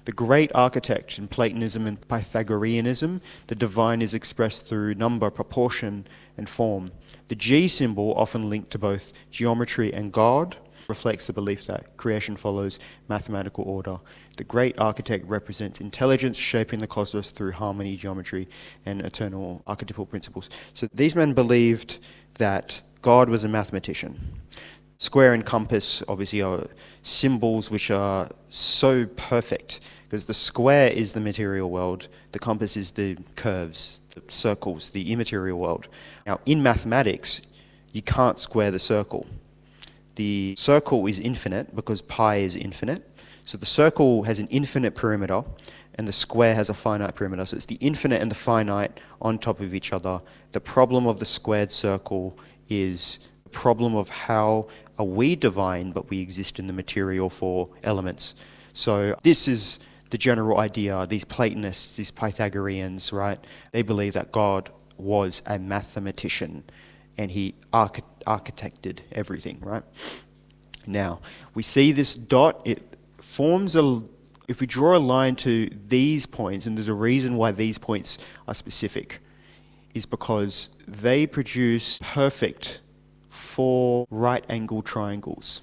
The great architect in Platonism and Pythagoreanism, the divine is expressed through number, proportion, and form. The G symbol, often linked to both geometry and God, reflects the belief that creation follows mathematical order. The great architect represents intelligence shaping the cosmos through harmony, geometry, and eternal archetypal principles. So these men believed that God was a mathematician. Square and compass obviously are symbols which are so perfect, because the square is the material world, the compass is the curves, the circles, the immaterial world. Now in mathematics, you can't square the circle. The circle is infinite because pi is infinite. So the circle has an infinite perimeter and the square has a finite perimeter. So it's the infinite and the finite on top of each other. The problem of the squared circle is the problem of how are we divine but we exist in the material for elements. So this is the general idea. These Platonists, these Pythagoreans, right? They believe that God was a mathematician and he architected everything, right? Now, we see this dot, it forms if we draw a line to these points, and there's a reason why these points are specific, is because they produce perfect 4 right-angled triangles.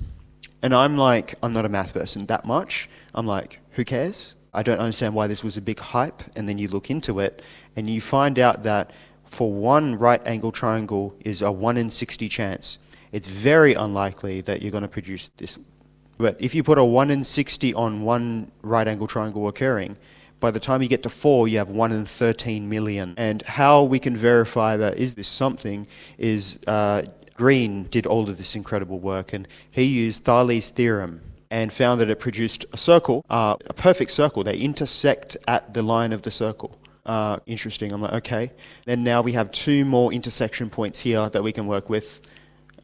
And I'm not a math person that much. I'm like, who cares? I don't understand why this was a big hype. And then you look into it, and you find out that for one right-angled triangle is a 1 in 60 chance. it's very unlikely that you're going to produce this. But if you put a 1 in 60 on one right angle triangle occurring, by the time you get to 4, you have 1 in 13 million. And how we can verify that is this something is Green did all of this incredible work, and he used Thales' theorem and found that it produced a circle, a perfect circle. They intersect at the line of the circle. Interesting. I'm like, okay. Then now we have 2 more intersection points here that we can work with,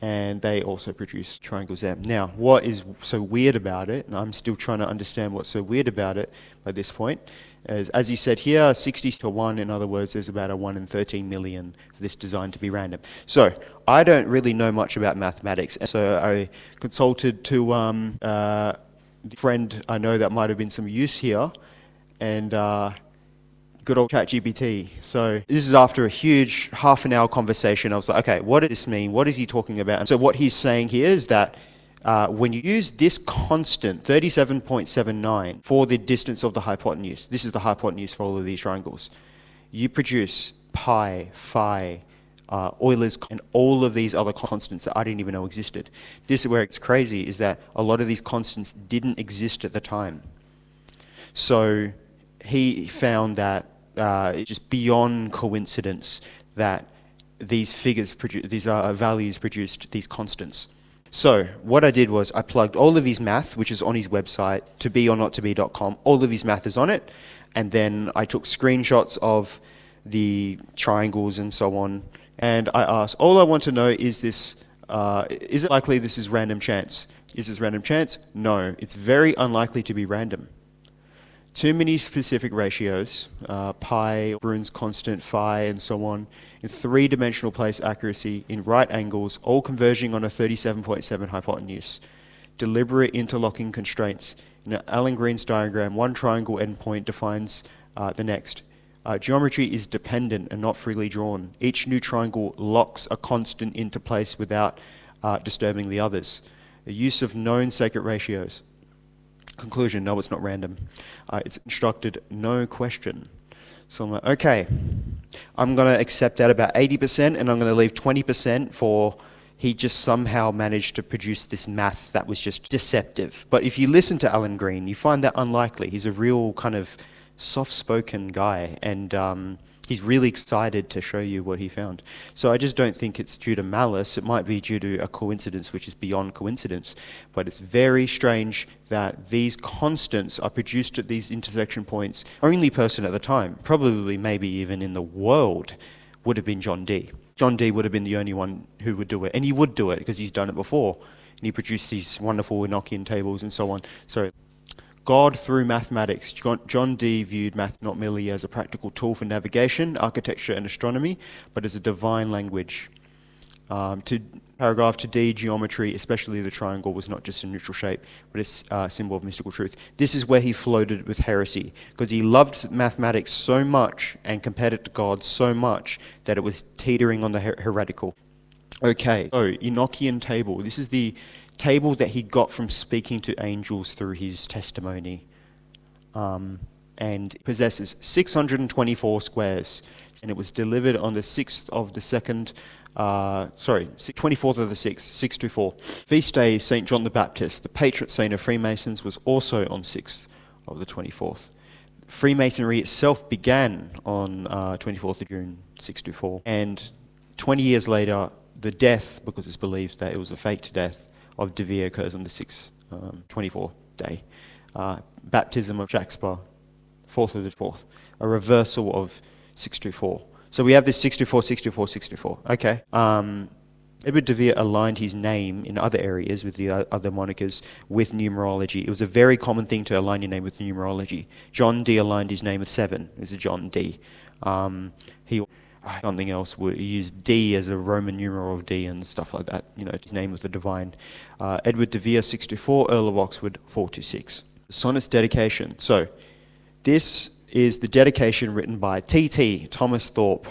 and they also produce triangles there. Now, what is so weird about it, and I'm still trying to understand what's so weird about it at this point, is, as he said here, 60 to 1, in other words, there's about a 1 in 13 million for this design to be random. So, I don't really know much about mathematics, and so I consulted to a friend I know that might have been some use here, and good old ChatGPT. So this is after a huge half-an-hour conversation. I was like, okay, what does this mean? What is he talking about? And so what he's saying here is that when you use this constant, 37.79, for the distance of the hypotenuse, this is the hypotenuse for all of these triangles, you produce pi, phi, Euler's, and all of these other constants that I didn't even know existed. This is where it's crazy, is that a lot of these constants didn't exist at the time. So he found that it's just beyond coincidence that these figures, these values produced these constants. So what I did was I plugged all of his math, which is on his website, tobeornottobe.com. All of his math is on it. And then I took screenshots of the triangles and so on. And I asked, all I want to know is this, is it likely this is random chance? Is this random chance? No, it's very unlikely to be random. Too many specific ratios, pi, Brunn's constant, phi, and so on, in 3-dimensional place accuracy, in right angles, all converging on a 37.7 hypotenuse. Deliberate interlocking constraints. In Alan Green's diagram, one triangle endpoint defines the next. Geometry is dependent and not freely drawn. Each new triangle locks a constant into place without disturbing the others. The use of known sacred ratios. Conclusion, no, it's not random. It's instructed, no question. So I'm like, okay, I'm going to accept that about 80%, and I'm going to leave 20% for he just somehow managed to produce this math that was just deceptive. But if you listen to Alan Green, you find that unlikely. He's a real kind of soft-spoken guy, and he's really excited to show you what he found. So I just don't think it's due to malice. It might be due to a coincidence which is beyond coincidence. But it's very strange that these constants are produced at these intersection points. Only person at the time, probably maybe even in the world, would have been John Dee. John Dee would have been the only one who would do it. And he would do it because he's done it before. And he produced these wonderful Enochian tables and so on. So God through mathematics. John Dee viewed math not merely as a practical tool for navigation, architecture and astronomy, but as a divine language. To Dee, geometry, especially the triangle, was not just a neutral shape, but a symbol of mystical truth. This is where he floated with heresy, because he loved mathematics so much and compared it to God so much that it was teetering on the heretical. Okay, so Enochian table. This is the table that he got from speaking to angels through his testimony, and possesses 624 squares, and it was delivered on the 6th of the 2nd, 24th of the 6th, 624. Feast day, St. John the Baptist, the patron saint of Freemasons, was also on 6th of the 24th. Freemasonry itself began on 24th of June, 624, and 20 years later, the death, because it's believed that it was a faked death, of de Vere occurs on the 6th, 24th day. Baptism of Shaksper, 4th of the 4th. A reversal of 624. So we have this 624, 624, 624. Okay. Edward de Vere aligned his name in other areas with the other monikers with numerology. It was a very common thing to align your name with numerology. John Dee aligned his name with 7. It was a John Dee. Something else, would use D as a Roman numeral of D and stuff like that. You know, his name was the divine. Edward de Vere, 64, Earl of Oxford, 426. The sonnet's dedication. So, this is the dedication written by T.T. Thomas Thorpe.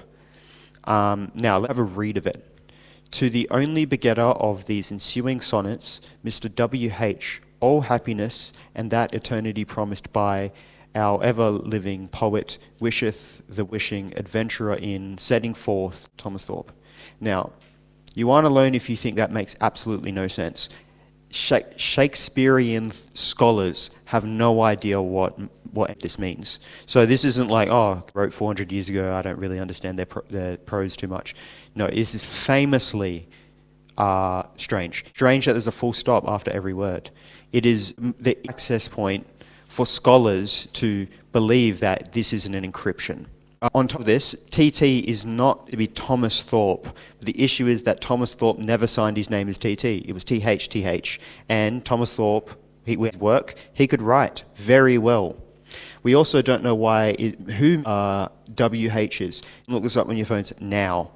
Now, let's have a read of it. To the only begetter of these ensuing sonnets, Mr. W.H., all happiness and that eternity promised by our ever-living poet wisheth the wishing adventurer in setting forth Thomas Thorpe. Now, You aren't alone if you think that makes absolutely no sense. Shakespearean scholars have no idea what this means. So this isn't like, oh, wrote 400 years ago, I don't really understand their prose too much. No, this is famously strange. Strange that there's a full stop after every word. It is the access point for scholars to believe that this isn't an encryption. On top of this, TT is not to be Thomas Thorpe. The issue is that Thomas Thorpe never signed his name as TT. It was TH. And Thomas Thorpe, his work, he could write very well. We also don't know who WH is. Look this up on your phones now.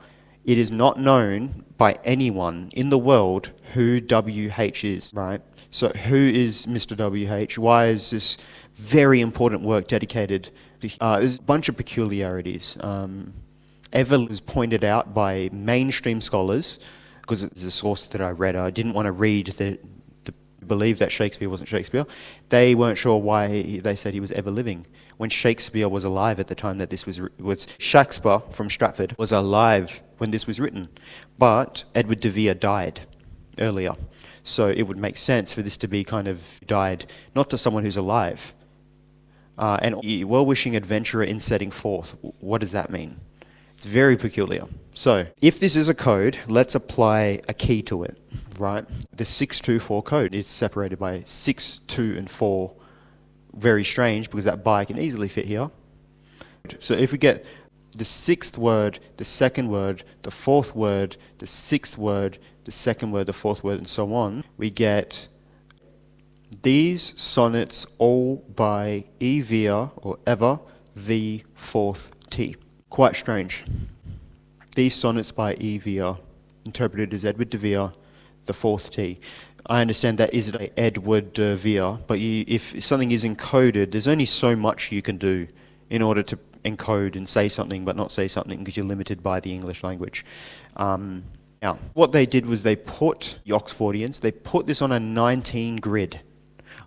It is not known by anyone in the world who WH is, right? So who is Mr. WH? Why is this very important work dedicated? There's a bunch of peculiarities. Ever was pointed out by mainstream scholars, because it's a source that I read. I didn't want to read believe that Shakespeare wasn't Shakespeare. They weren't sure why they said he was ever living, when Shakespeare was alive at the time that this was Shaksper from Stratford was alive when this was written, but Edward de Vere died earlier. So it would make sense for this to be kind of died, not to someone who's alive. And well-wishing adventurer in setting forth. What does that mean? It's very peculiar. So if this is a code, let's apply a key to it, right? The 624 code is separated by 6, 2, and 4. Very strange, because that by can easily fit here. So if we get the 6th word, the 2nd word, the 4th word, the 6th word, the 2nd word, the 4th word, and so on, we get these sonnets all by E. Vere, or ever, the 4th T. Quite strange. These sonnets by E. Vere, interpreted as Edward de Vere, the 4th T. I understand that is Edward de Vere, but if something is encoded, there's only so much you can do in order to encode and say something but not say something, because you're limited by the English language. Now, what they did was the Oxfordians, they put this on a 19 grid.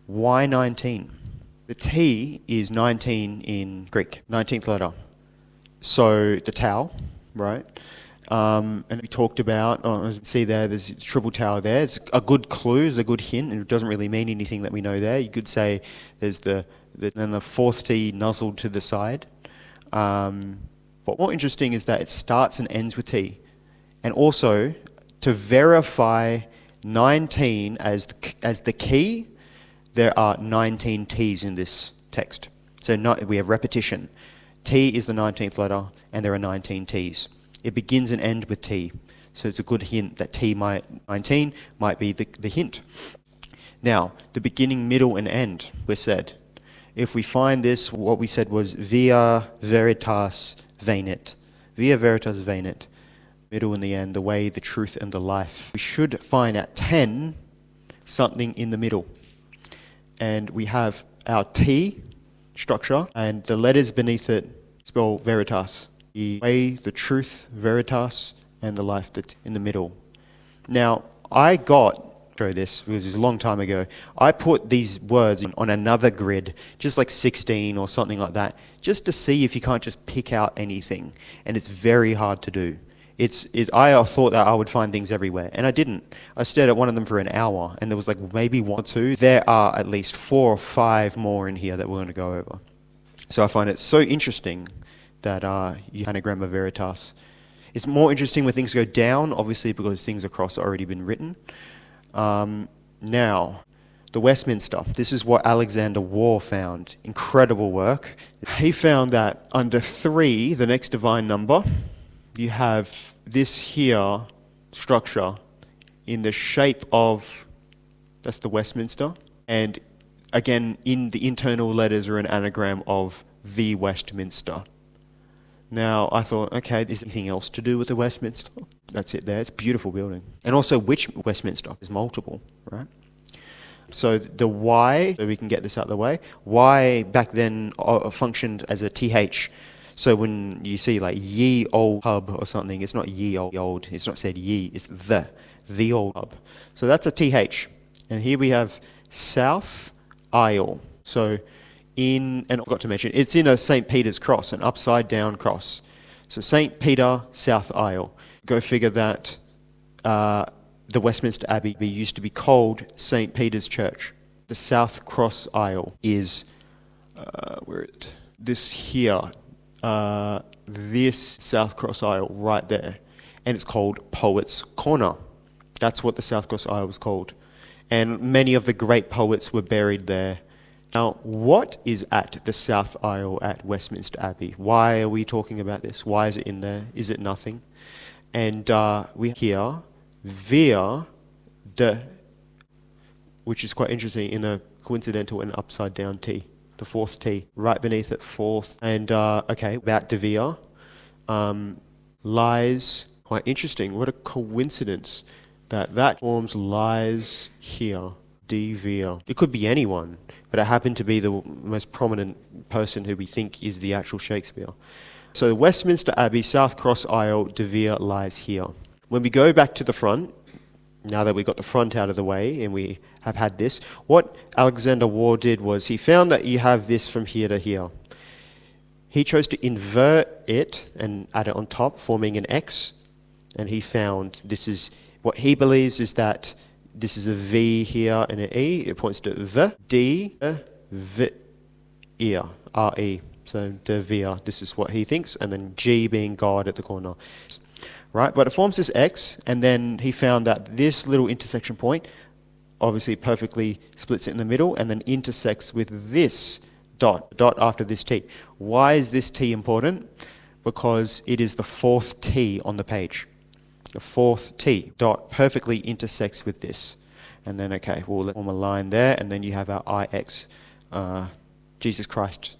Why 19? The T is 19 in Greek, 19th letter. So the tau, right? And we talked about, as you can see there's a triple tower there. It's a good clue, it's a good hint. It doesn't really mean anything that we know there. You could say there's then the 4th T nuzzled to the side. But more interesting is that it starts and ends with T. And also, to verify 19 as the key, there are 19 T's in this text. So we have repetition. T is the 19th letter, and there are 19 T's. It begins and ends with T. So it's a good hint that 19 might be the hint. Now, the beginning, middle, and end, we said. If we find this, what we said was via veritas venit. Via veritas venit. Middle and the end, the way, the truth, and the life. We should find at 10 something in the middle. And we have our T structure, and the letters beneath it spell veritas. The way, the truth, veritas, and the life that's in the middle. Now, show this because it was a long time ago. I put these words on another grid, just like 16 or something like that, just to see if you can't just pick out anything. And it's very hard to do. I thought that I would find things everywhere, and I didn't. I stared at one of them for an hour, and there was like maybe 1 or 2. There are at least 4 or 5 more in here that we're going to go over. So I find it so interesting that anagram of veritas. It's more interesting when things go down, obviously, because things across have already been written. Now, the Westminster. This is what Alexander Waugh found. Incredible work. He found that under 3, the next divine number, you have this here structure in the shape of, that's the Westminster, and again in the internal letters are an anagram of the Westminster. Now I thought, okay, is there anything else to do with the Westminster? That's it there, it's a beautiful building. And also which Westminster? There's multiple, right? So the Y, so we can get this out of the way, Y back then functioned as a TH. So when you see like ye old hub or something, it's not ye old, it's not said ye, it's the old hub. So that's a TH. And here we have South Aisle. So and I forgot to mention, it's in a St. Peter's cross, an upside down cross. So St. Peter, South Aisle. Go figure that the Westminster Abbey used to be called St. Peter's Church. The South Cross aisle is, where is it? This here, this South Cross aisle right there, and it's called Poets' Corner. That's what the South Cross aisle was called. And many of the great poets were buried there. Now, what is at the South Aisle at Westminster Abbey? Why are we talking about this? Why is it in there? Is it nothing? And we hear Vere de, which is quite interesting, in a coincidental and upside down T, the fourth T, right beneath it, fourth. And okay, about de Vere lies, quite interesting. What a coincidence that forms lies here. De Vere. It could be anyone, but it happened to be the most prominent person who we think is the actual Shakespeare. So Westminster Abbey, South Cross aisle, de Vere lies here. When we go back to the front, now that we got the front out of the way and we have had this, what Alexander Waugh did was he found that you have this from here to here. He chose to invert it and add it on top, forming an X, and he found this is what he believes is that this is a V here and an E. It points to V, D, V, ear, R-E. So de Vere, this is what he thinks, and then G being God at the corner. Right, but it forms this X, and then he found that this little intersection point obviously perfectly splits it in the middle and then intersects with this dot after this T. Why is this T important? Because it is the fourth T on the page. The fourth T dot perfectly intersects with this. And then, okay, we'll form a line there, and then you have our IX, Jesus Christ,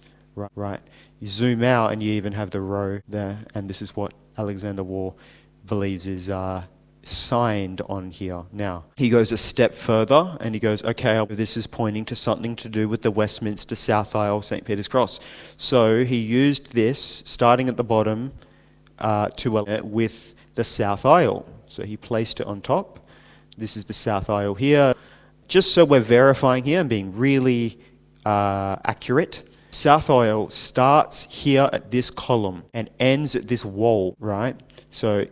right? You zoom out and you even have the row there, and this is what Alexander Waugh believes is signed on here. Now, he goes a step further and he goes, okay, this is pointing to something to do with the Westminster South Aisle, St. Peter's Cross. So he used this, starting at the bottom, with the South Aisle. So he placed it on top. This is the South Aisle here. Just so we're verifying here and being really accurate, South Aisle starts here at this column and ends at this wall, right? So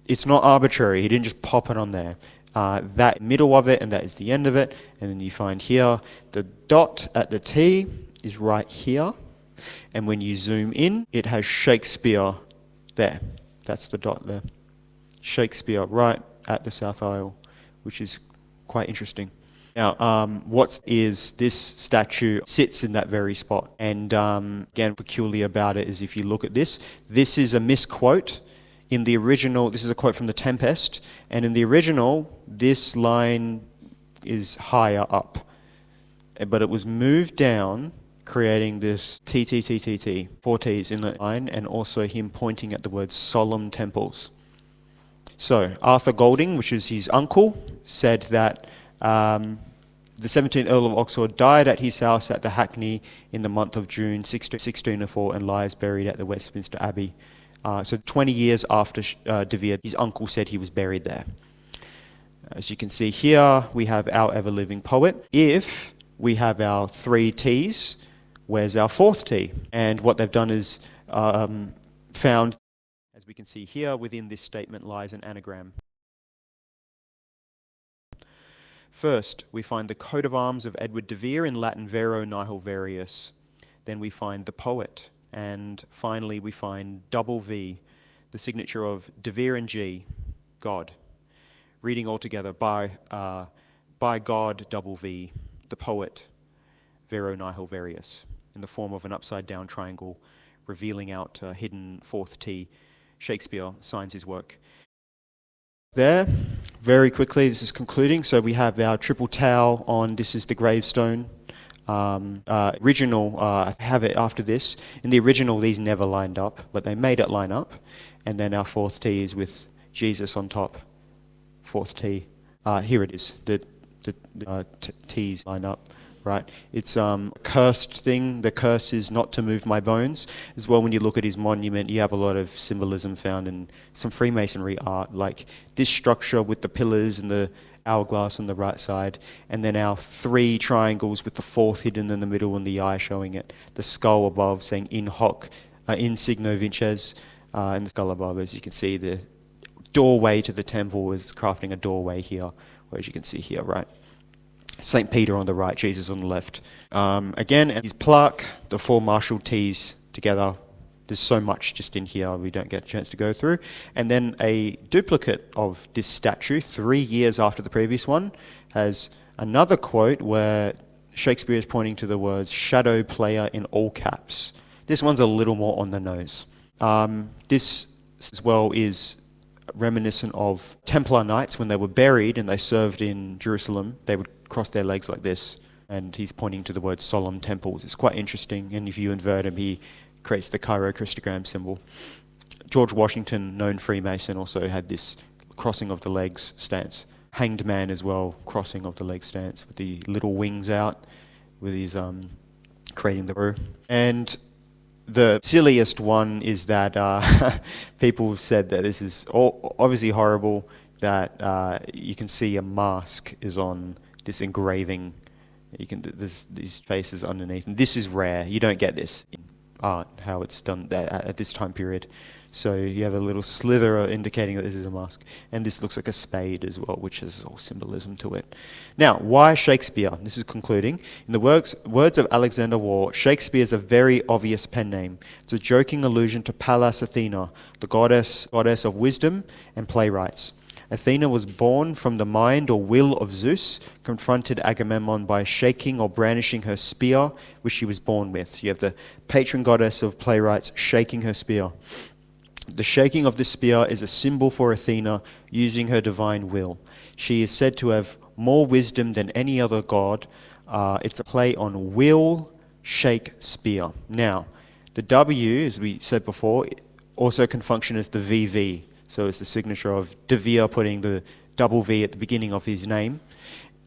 it's not arbitrary. He didn't just pop it on there. That middle of it, and that is the end of it. And then you find here, the dot at the T is right here. And when you zoom in, it has Shakespeare there. That's the dot there. Shakespeare right at the South Aisle, which is quite interesting. Now, what is this statue sits in that very spot. And again, peculiar about it is if you look at this, this is a misquote. In the original, this is a quote from The Tempest, and in the original, this line is higher up. But it was moved down, creating this T, 4 T's in the line, and also him pointing at the word solemn temples. So, Arthur Golding, which is his uncle, said that the 17th Earl of Oxford died at his house at the Hackney in the month of June 1604 and lies buried at the Westminster Abbey. So 20 years after de Vere, his uncle said he was buried there. As you can see here, we have our ever-living poet. If we have our 3 T's, where's our 4th T? And what they've done is found, as we can see here, within this statement lies an anagram. First, we find the coat of arms of Edward de Vere, in Latin vero nihil varius. Then we find the poet. And finally, we find double V, the signature of de Vere and G, God. Reading all together, by God, double V, the poet, vero nihil varius, in the form of an upside-down triangle, revealing out a hidden 4th T. Shakespeare signs his work. There, very quickly, this is concluding. So we have our triple tau on, this is the gravestone. Original, I have it after this. In the original, these never lined up, but they made it line up. And then our 4th T is with Jesus on top. 4th T. Here it is. The T's line up, right? It's a cursed thing. The curse is not to move my bones. As well, when you look at his monument, you have a lot of symbolism found in some Freemasonry art, like this structure with the pillars and the hourglass on the right side, and then our 3 triangles with the 4th hidden in the middle and the eye showing it. The skull above saying in hoc, in signo vinces, and the skull above, as you can see, the doorway to the temple, is crafting a doorway here, as you can see here, right? St. Peter on the right, Jesus on the left. Again, his plaque, the 4 marshalled T's together. There's so much just in here we don't get a chance to go through. And then a duplicate of this statue, 3 years after the previous one, has another quote where Shakespeare is pointing to the words "shadow player" in all caps. This one's a little more on the nose. This as well is reminiscent of Templar knights when they were buried and they served in Jerusalem. They would cross their legs like this, and he's pointing to the word solemn temples. It's quite interesting, and if you invert him, he creates the Cryptogram symbol. George Washington, known Freemason, also had this crossing of the legs stance. Hanged Man as well, crossing of the leg stance with the little wings out, with his creating the brew. And the silliest one is that people have said that this is obviously horrible, that you can see a mask is on this engraving. There's these faces underneath, and this is rare. You don't get this in art, how it's done at this time period. So you have a little slither indicating that this is a mask. And this looks like a spade as well, which has all symbolism to it. Now, why Shakespeare? This is concluding. In the words of Alexander Waugh, Shakespeare is a very obvious pen name. It's a joking allusion to Pallas Athena, the goddess of wisdom and playwrights. Athena was born from the mind or will of Zeus, confronted Agamemnon by shaking or brandishing her spear, which she was born with. You have the patron goddess of playwrights shaking her spear. The shaking of the spear is a symbol for Athena using her divine will. She is said to have more wisdom than any other god. It's a play on will, shake, spear. Now, the W, as we said before, also can function as the VV. So it's the signature of de Vere putting the double V at the beginning of his name.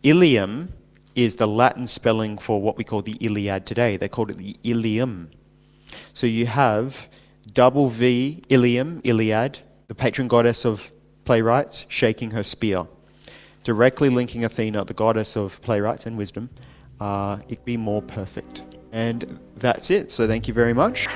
Ilium is the Latin spelling for what we call the Iliad today. They called it the Ilium. So you have double V, Ilium, Iliad, the patron goddess of playwrights, shaking her spear. Directly linking Athena, the goddess of playwrights and wisdom, it could be more perfect. And that's it. So thank you very much.